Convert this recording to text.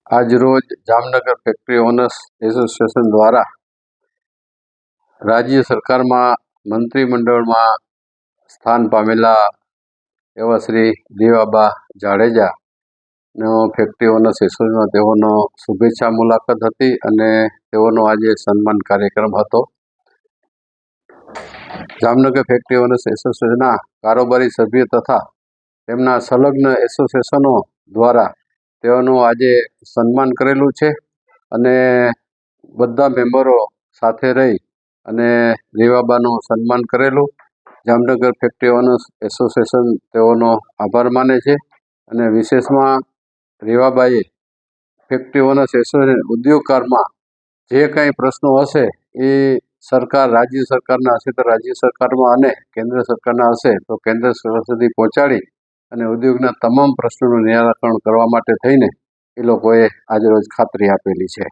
આજરોજ Jamnagar factory owners association દ્વારા રાજ્ય સરકારમાં મંત્રીમંડળમાં સ્થાન પામેલા એવા શ્રી દેવાબા જાડેજાનો ફેક્ટરી ઓનર્સ એસોસિએશનમાં તેઓનો શુભેચ્છા મુલાકાત હતી અને તેઓનો આજે સન્માન કાર્યક્રમ હતો. જામનગર ફેક્ટરી ઓનર્સ એસોસિએશનના કારોબારી સભ્ય તથા તેમના સંલગ્ન એસોસિએશનો દ્વારા તેઓનું આજે સન્માન કરેલું છે અને બધા મેમ્બરો સાથે રહી અને રેવાબાનું સન્માન કરેલું. જામનગર ફેક્ટરી ઓનર્સ એસોસિએશન તેઓનો આભાર માને છે અને વિશેષમાં રેવાબાએ ફેક્ટરી ઓનર્સ એસોસિએશન ઉદ્યોગકારમાં જે કંઈ પ્રશ્નો હશે એ સરકાર રાજ્ય સરકારના હશે તો રાજ્ય સરકારમાં અને કેન્દ્ર સરકારના હશે તો કેન્દ્ર સરકાર સુધી પહોંચાડી અને ઉદ્યોગના તમામ પ્રશ્નોનું નિરાકરણ કરવા માટે થઈને એ લોકોએ આજરોજ ખાતરી આપેલી છે.